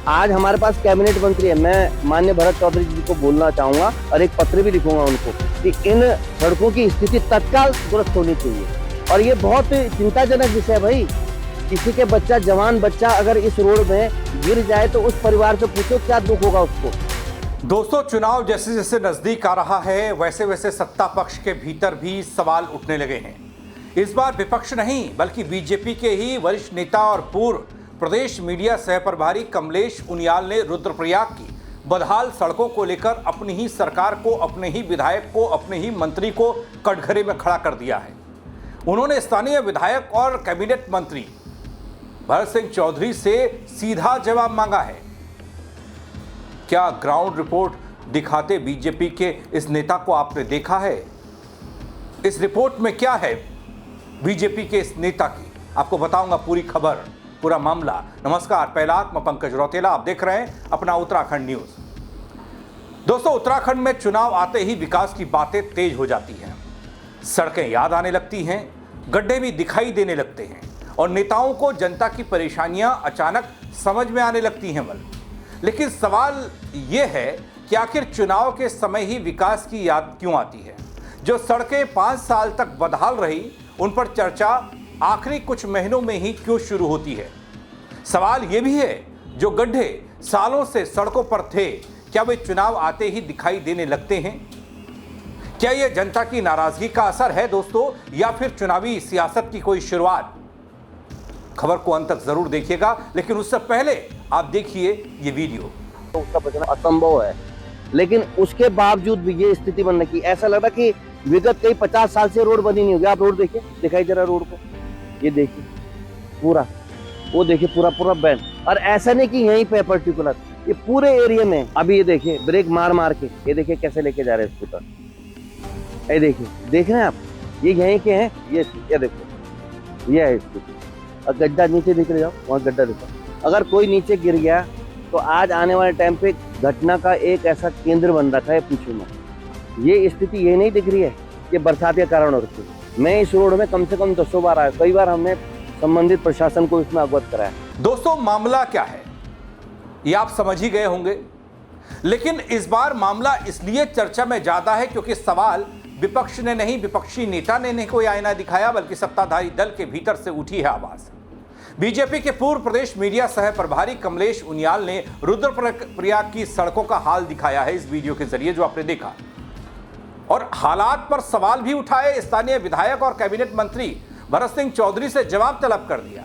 आज हमारे पास कैबिनेट मंत्री है। मैं माननीय भरत चौधरी जी को बोलना चाहूंगा और एक पत्र भी लिखूंगा उनको कि इन सड़कों की स्थिति तत्काल दुरुस्त होनी चाहिए। और ये बहुत चिंताजनक विषय है भाई। किसी के बच्चा, जवान बच्चा अगर इस रोड में गिर जाए तो उस परिवार से पूछो क्या दुख होगा उसको। दोस्तों, चुनाव जैसे जैसे नजदीक आ रहा है वैसे वैसे सत्ता पक्ष के भीतर भी सवाल उठने लगे हैं। इस बार विपक्ष नहीं बल्कि बीजेपी के ही वरिष्ठ नेता और पूर्व प्रदेश मीडिया सह प्रभारी कमलेश उनियाल ने रुद्रप्रयाग की बदहाल सड़कों को लेकर अपनी ही सरकार को, अपने ही विधायक को, अपने ही मंत्री को कटघरे में खड़ा कर दिया है। उन्होंने स्थानीय विधायक और कैबिनेट मंत्री भरत सिंह चौधरी से सीधा जवाब मांगा है। क्या ग्राउंड रिपोर्ट दिखाते बीजेपी के इस नेता को आपने देखा है? इस रिपोर्ट में क्या है बीजेपी के इस नेता की, आपको बताऊंगा पूरी खबर, पूरा मामला। नमस्कार, पहलाक, मैं पंकज रौतेला, आप देख रहे हैं अपना उत्तराखंड न्यूज। दोस्तों, उत्तराखंड में चुनाव आते ही विकास की बातें तेज हो जाती हैं, सड़कें याद आने लगती हैं, गड्ढे भी दिखाई देने लगते हैं और नेताओं को जनता की परेशानियां अचानक समझ में आने लगती हैं। लेकिन सवाल यह है कि आखिर चुनाव के समय ही विकास की याद क्यों आती है? जो सड़कें 5 साल तक बदहाल रही, उन पर चर्चा आखिरी कुछ महीनों में ही क्यों शुरू होती है? सवाल यह भी है, जो गड्ढे सालों से सड़कों पर थे, क्या वे चुनाव आते ही दिखाई देने लगते हैं? क्या यह जनता की नाराजगी का असर है दोस्तों, या फिर चुनावी सियासत की कोई शुरुआत? खबर को अंत तक जरूर देखिएगा, लेकिन उससे पहले आप देखिए ये वीडियो। तो उसका बचना असंभव है, लेकिन उसके बावजूद भी ये स्थिति बनने की, ऐसा लग रहा कि विगत कई 50 साल से रोड बनी नहीं होगी। आप रोड देखिए, दिखाई जरा रोड को, ये देखिए पूरा, वो देखिए पूरा पूरा बैंड। और ऐसा नहीं कि यहीं पे पर्टिकुलर, ये पूरे एरिया में। अभी ये देखिए ब्रेक मार मार के, ये देखिए कैसे लेके जा रहे हैं स्कूटर। ये देखिए, देख रहे हैं आप, ये यहीं के हैं। ये देखो, ये है स्थिति। और गड्ढा नीचे दिख रहा, वहाँ गड्ढा देखो। अगर कोई नीचे गिर गया तो आज आने वाले टाइम पे घटना का एक ऐसा केंद्र बन रखा है, पूछो मत। ये स्थिति ये नहीं दिख रही है, ये बरसात के कारण हो रही है। मैं इस रोड में कम से कम 200 बार आया, कई बार हमने संबंधित प्रशासन को इसमें अवगत कराया। दोस्तों, मामला क्या है ये आप समझ ही गए होंगे, लेकिन इस बार मामला इसलिए चर्चा में ज्यादा है क्योंकि सवाल विपक्ष ने नहीं, विपक्षी नेता ने नहीं कोई आईना दिखाया, बल्कि सत्ताधारी दल के भीतर से उठी है आवाज। बीजेपी के पूर्व प्रदेश मीडिया सह प्रभारी कमलेश उनियाल ने रुद्रप्रयाग की सड़कों का हाल दिखाया है इस वीडियो के जरिए, जो आपने देखा, और हालात पर सवाल भी उठाए। स्थानीय विधायक और कैबिनेट मंत्री भरत सिंह चौधरी से जवाब तलब कर दिया।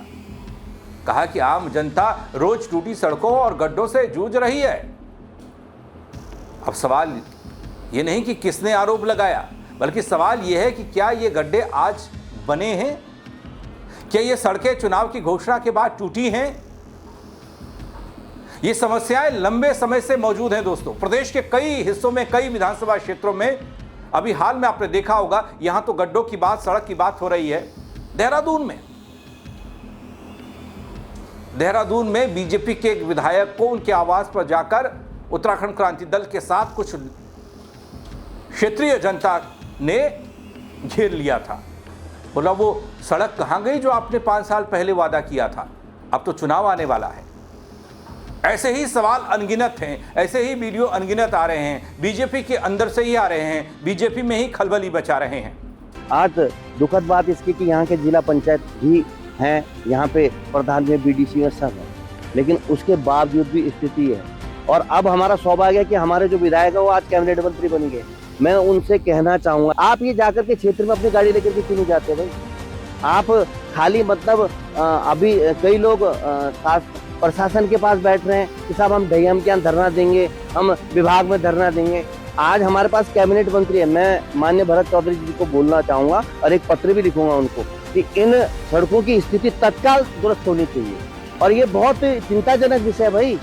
कहा कि आम जनता रोज टूटी सड़कों और गड्ढों से जूझ रही है। अब सवाल ये नहीं कि किसने आरोप लगाया, बल्कि सवाल यह है कि क्या ये गड्ढे आज बने हैं? क्या ये सड़कें चुनाव की घोषणा के बाद टूटी हैं? ये समस्याएं लंबे समय से मौजूद हैं दोस्तों। प्रदेश के कई हिस्सों में, कई विधानसभा क्षेत्रों में, अभी हाल में आपने देखा होगा, यहां तो गड्ढों की बात, सड़क की बात हो रही है। देहरादून में बीजेपी के एक विधायक को उनके आवास पर जाकर उत्तराखंड क्रांति दल के साथ कुछ क्षेत्रीय जनता ने घेर लिया था। बोला, वो सड़क कहां गई जो आपने 5 साल पहले वादा किया था? अब तो चुनाव आने वाला है। ऐसे ही सवाल अनगिनत हैं, ऐसे ही वीडियो अनगिनत आ रहे हैं, बीजेपी के अंदर से ही आ रहे हैं, बीजेपी में ही खलबली मचा रहे हैं। आज दुखद बात इसकी कि यहाँ के जिला पंचायत भी हैं, यहाँ पे प्रधान में बीडीसी में सब है, लेकिन उसके बावजूद भी स्थिति है। और अब हमारा सौभाग्य है कि हमारे जो विधायक है वो आज कैबिनेट मंत्री बन गए। मैं उनसे कहना चाहूंगा, आप ये जाकर के क्षेत्र में अपनी गाड़ी लेकर के क्यों नहीं जाते भाई? आप खाली मतलब अभी कई लोग प्रशासन के पास बैठ रहे हैं कि साहब हम डीएम के यहाँ धरना देंगे, हम विभाग में धरना देंगे। आज हमारे पास कैबिनेट मंत्री है। मैं माननीय भरत चौधरी जी को बोलना चाहूंगा और एक पत्र भी लिखूंगा उनको कि इन सड़कों की स्थिति तत्काल दुरुस्त होनी चाहिए। और ये बहुत चिंताजनक विषय है भाई।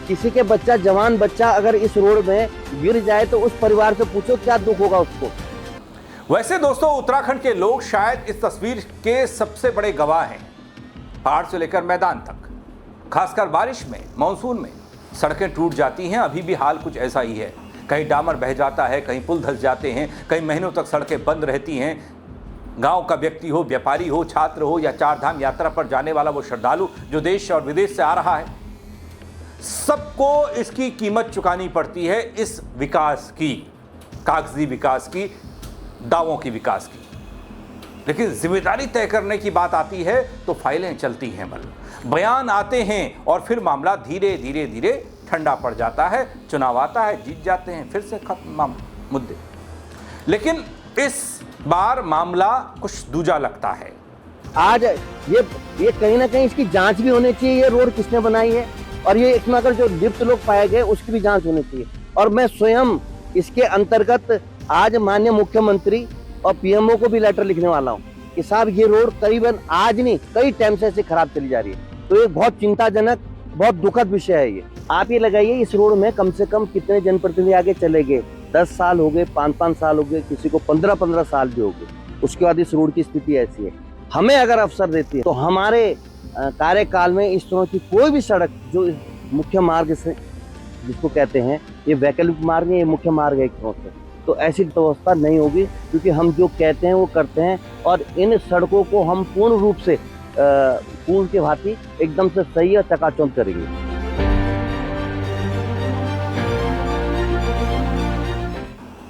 किसी के बच्चा, जवान बच्चा अगर इस रोड में गिर जाए तो उस परिवार से पूछो क्या दुख होगा उसको। वैसे दोस्तों, उत्तराखंड के लोग शायद इस तस्वीर के सबसे बड़े गवाह हैं। पहाड़ से लेकर मैदान तक, खासकर बारिश में, मानसून में सड़कें टूट जाती हैं। अभी भी हाल कुछ ऐसा ही है। कहीं डामर बह जाता है, कहीं पुल धंस जाते हैं, कई महीनों तक सड़कें बंद रहती हैं। गांव का व्यक्ति हो, व्यापारी हो, छात्र हो या 4 धाम यात्रा पर जाने वाला वो श्रद्धालु जो देश और विदेश से आ रहा है, सबको इसकी कीमत चुकानी पड़ती है, इस विकास की, कागजी विकास की, दावों की विकास की। लेकिन जिम्मेदारी तय करने की बात आती है तो फाइलें चलती हैं, बयान आते हैं और फिर मामला धीरे धीरे धीरे ठंडा पड़ जाता है। चुनाव आता है, जीत जाते हैं, फिर से खत्म मुद्दे। लेकिन इस बार मामला कुछ दूजा लगता है। आज ये कहीं ना कहीं इसकी जांच भी होनी चाहिए, ये रोड किसने बनाई है, और ये इसमें अगर जो लिप्त लोग पाए गए उसकी भी जांच होनी चाहिए। और मैं स्वयं इसके अंतर्गत आज माननीय मुख्यमंत्री और पीएमओ को भी लेटर लिखने वाला हूँ कि साहब ये रोड करीबन आज नहीं कई टाइम से ऐसे खराब चली जा रही है। तो ये बहुत चिंताजनक, बहुत दुखद विषय है ये। आप ये लगाइए, इस रोड में कम से कम कितने जनप्रतिनिधि आगे चले गए, 10 साल हो गए, 5-5 साल हो गए, किसी को 15-15 साल भी हो गए। उसके बाद इस रोड की स्थिति ऐसी है। हमें अगर अवसर देती है तो हमारे कार्यकाल में इस तरह की कोई भी सड़क जो मुख्य मार्ग से, जिसको कहते हैं ये वैकल्पिक मार्ग है, ये मुख्य मार्ग है एक तरह से, तो ऐसी व्यवस्था नहीं होगी। क्योंकि हम जो कहते हैं वो करते हैं, और इन सड़कों को हम पूर्ण रूप से पूल के भांति एकदम से सही और चकाचौंध करेंगे।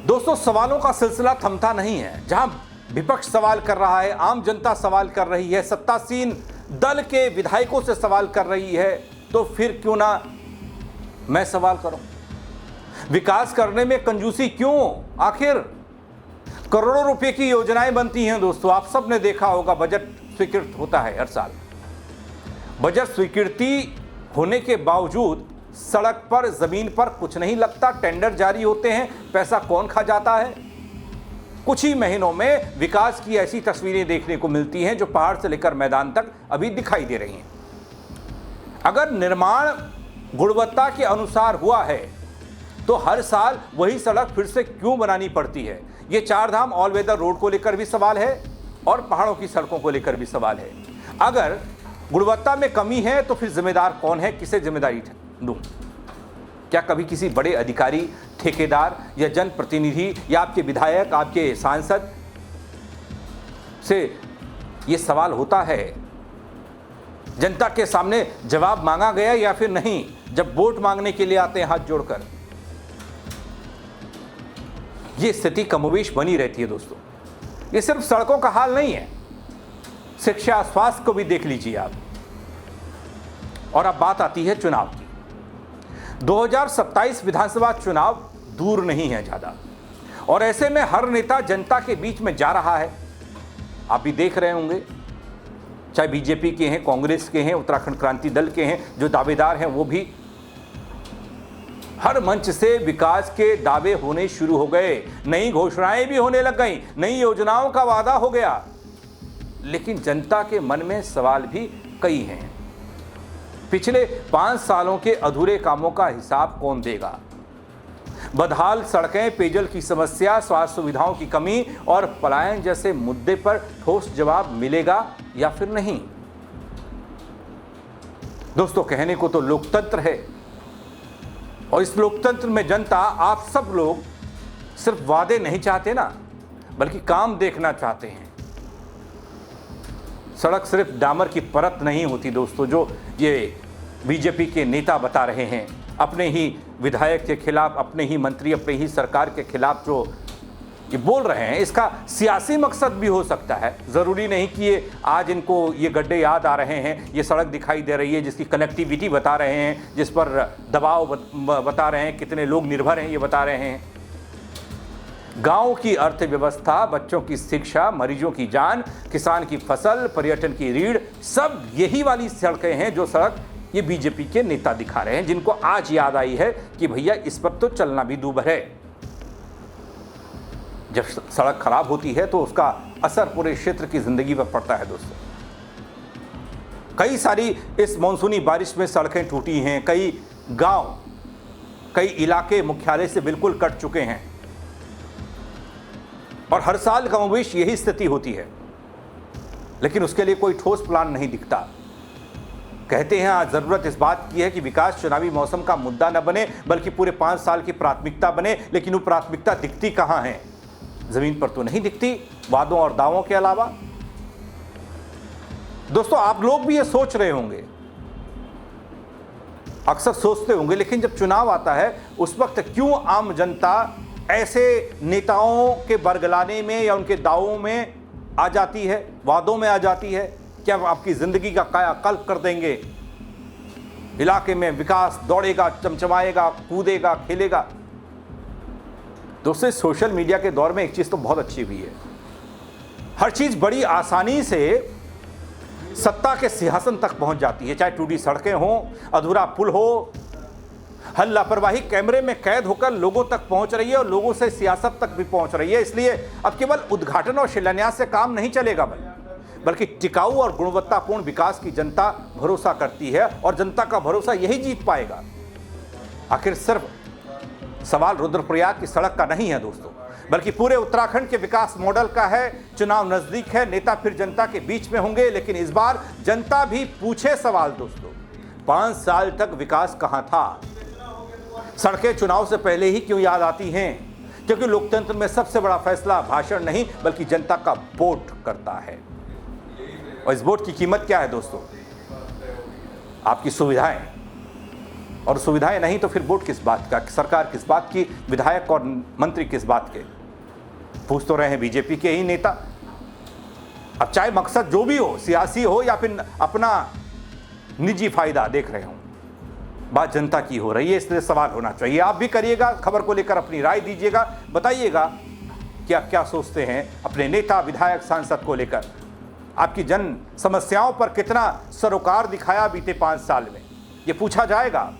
दोस्तों, सवालों का सिलसिला थमता नहीं है। जहां विपक्ष सवाल कर रहा है, आम जनता सवाल कर रही है, सत्तासीन दल के विधायकों से सवाल कर रही है, तो फिर क्यों ना मैं सवाल करूं? विकास करने में कंजूसी क्यों? आखिर करोड़ों रुपए की योजनाएं बनती हैं दोस्तों। आप सब ने देखा होगा, बजट स्वीकृत होता है हर साल। बजट स्वीकृति होने के बावजूद सड़क पर, जमीन पर कुछ नहीं लगता। टेंडर जारी होते हैं, पैसा कौन खा जाता है? कुछ ही महीनों में विकास की ऐसी तस्वीरें देखने को मिलती हैं जो पहाड़ से लेकर मैदान तक अभी दिखाई दे रही हैं। अगर निर्माण गुणवत्ता के अनुसार हुआ है तो हर साल वही सड़क फिर से क्यों बनानी पड़ती है? ये चारधाम ऑल वेदर रोड को लेकर भी सवाल है और पहाड़ों की सड़कों को लेकर भी सवाल है। अगर गुणवत्ता में कमी है तो फिर जिम्मेदार कौन है? किसे जिम्मेदारी दूं? क्या कभी किसी बड़े अधिकारी, ठेकेदार या जनप्रतिनिधि या आपके विधायक, आपके सांसद से ये सवाल होता है? जनता के सामने जवाब मांगा गया या फिर नहीं? जब वोट मांगने के लिए आते हैं हाथ जोड़कर, ये स्थिति कमोबेश बनी रहती है दोस्तों। ये सिर्फ सड़कों का हाल नहीं है, शिक्षा, स्वास्थ्य को भी देख लीजिए आप। और अब बात आती है चुनाव की। 2027 विधानसभा चुनाव दूर नहीं है ज्यादा, और ऐसे में हर नेता जनता के बीच में जा रहा है। आप भी देख रहे होंगे, चाहे बीजेपी के हैं, कांग्रेस के हैं, उत्तराखंड क्रांति दल के हैं, जो दावेदार हैं वो भी हर मंच से विकास के दावे होने शुरू हो गए। नई घोषणाएं भी होने लग गई, नई योजनाओं का वादा हो गया। लेकिन जनता के मन में सवाल भी कई हैं। पिछले 5 सालों के अधूरे कामों का हिसाब कौन देगा? बदहाल सड़कें, पेयजल की समस्या, स्वास्थ्य सुविधाओं की कमी और पलायन जैसे मुद्दे पर ठोस जवाब मिलेगा या फिर नहीं? दोस्तों, कहने को तो लोकतंत्र है, और इस लोकतंत्र में जनता, आप सब लोग सिर्फ वादे नहीं चाहते ना, बल्कि काम देखना चाहते हैं। सड़क सिर्फ डामर की परत नहीं होती दोस्तों, जो ये बीजेपी के नेता बता रहे हैं। अपने ही विधायक के खिलाफ, अपने ही मंत्री, अपने ही सरकार के खिलाफ जो ये बोल रहे हैं, इसका सियासी मकसद भी हो सकता है। ज़रूरी नहीं कि ये आज इनको ये गड्ढे याद आ रहे हैं, ये सड़क दिखाई दे रही है जिसकी कनेक्टिविटी बता रहे हैं, जिस पर दबाव बता रहे हैं, कितने लोग निर्भर हैं ये बता रहे हैं। गांव की अर्थव्यवस्था, बच्चों की शिक्षा, मरीजों की जान, किसान की फसल, पर्यटन की रीढ़, सब यही वाली सड़कें हैं जो सड़क ये बीजेपी के नेता दिखा रहे हैं, जिनको आज याद आई है कि भैया इस पर तो चलना भी दूभर है। जब सड़क खराब होती है तो उसका असर पूरे क्षेत्र की जिंदगी पर पड़ता है दोस्तों। कई सारी इस मानसूनी बारिश में सड़कें टूटी हैं, कई गांव, कई इलाके मुख्यालय से बिल्कुल कट चुके हैं, और हर साल कमोबेश यही स्थिति होती है। लेकिन उसके लिए कोई ठोस प्लान नहीं दिखता। कहते हैं आज जरूरत इस बात की है कि विकास चुनावी मौसम का मुद्दा न बने, बल्कि पूरे 5 साल की प्राथमिकता बने। लेकिन वो प्राथमिकता दिखती कहां है? जमीन पर तो नहीं दिखती, वादों और दावों के अलावा। दोस्तों, आप लोग भी ये सोच रहे होंगे अक्सर सोचते होंगे, लेकिन जब चुनाव आता है उस वक्त क्यों आम जनता ऐसे नेताओं के बरगलाने में या उनके दावों में आ जाती है, वादों में आ जाती है? क्या आपकी जिंदगी का कायाकल्प कर देंगे, इलाके में विकास दौड़ेगा, चमचमाएगा, कूदेगा, खेलेगा? दोस्तों, सोशल मीडिया के दौर में एक चीज तो बहुत अच्छी हुई है, हर चीज बड़ी आसानी से सत्ता के सिंहासन तक पहुंच जाती है। चाहे टूटी सड़कें हों, अधूरा पुल हो, हर लापरवाही कैमरे में कैद होकर लोगों तक पहुंच रही है और लोगों से सियासत तक भी पहुंच रही है। इसलिए अब केवल उद्घाटन और शिलान्यास से काम नहीं चलेगा, बल्कि टिकाऊ और गुणवत्तापूर्ण विकास की जनता भरोसा करती है और जनता का भरोसा यही जीत पाएगा। आखिर सिर्फ सवाल रुद्रप्रयाग की सड़क का नहीं है दोस्तों, बल्कि पूरे उत्तराखंड के विकास मॉडल का है। चुनाव नजदीक है, नेता फिर जनता के बीच में होंगे, लेकिन इस बार जनता भी पूछे सवाल दोस्तों। 5 साल तक विकास कहां था? सड़कें चुनाव से पहले ही क्यों याद आती हैं? क्योंकि लोकतंत्र में सबसे बड़ा फैसला भाषण नहीं बल्कि जनता का वोट करता है। और इस वोट की कीमत क्या है दोस्तों? आपकी सुविधाएं, और सुविधाएं नहीं तो फिर वोट किस बात का, सरकार किस बात की, विधायक और मंत्री किस बात के? पूछ तो रहे हैं बीजेपी के ही नेता। अब चाहे मकसद जो भी हो, सियासी हो या फिर अपना निजी फायदा देख रहे हो, बात जनता की हो रही है, इसलिए सवाल होना चाहिए। आप भी करिएगा, खबर को लेकर अपनी राय दीजिएगा, बताइएगा कि आप क्या सोचते हैं अपने नेता, विधायक, सांसद को लेकर। आपकी जन समस्याओं पर कितना सरोकार दिखाया बीते 5 साल में, ये पूछा जाएगा।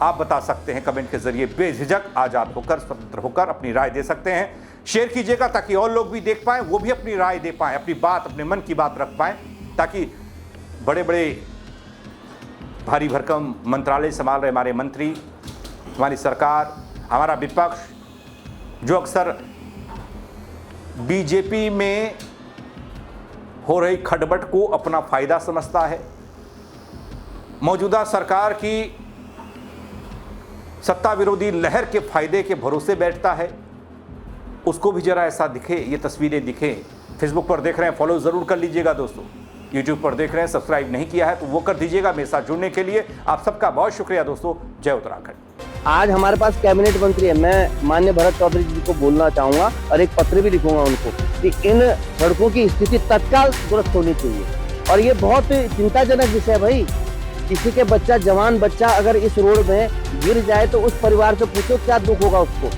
आप बता सकते हैं कमेंट के जरिए, बेझिझक, आजाद होकर, स्वतंत्र होकर अपनी राय दे सकते हैं। शेयर कीजिएगा ताकि और लोग भी देख पाएं, वो भी अपनी राय दे पाएं, अपनी बात, अपने मन की बात रख पाएं, ताकि बड़े बड़े भारी भरकम मंत्रालय संभाल रहे हमारे मंत्री, हमारी सरकार, हमारा विपक्ष, जो अक्सर बीजेपी में हो रही खटबट को अपना फायदा समझता है, मौजूदा सरकार की सत्ता विरोधी लहर के फायदे के भरोसे बैठता है, उसको भी जरा ऐसा दिखे, ये तस्वीरें दिखें। फेसबुक पर देख रहे हैं, फॉलो जरूर कर लीजिएगा दोस्तों। यूट्यूब पर देख रहे हैं, सब्सक्राइब नहीं किया है तो वो कर दीजिएगा। मेरे साथ जुड़ने के लिए आप सबका बहुत शुक्रिया दोस्तों। जय उत्तराखंड। आज हमारे पास कैबिनेट मंत्री है। मैं माननीय भरत चौधरी जी को बोलना चाहूंगा और एक पत्र भी लिखूंगा उनको कि इन सड़कों की स्थिति तत्काल दुरुस्त होनी चाहिए। और ये बहुत चिंताजनक विषय है भाई, किसी के बच्चा, जवान बच्चा अगर इस रोड में गिर जाए तो उस परिवार से पूछो क्या दुख होगा उसको।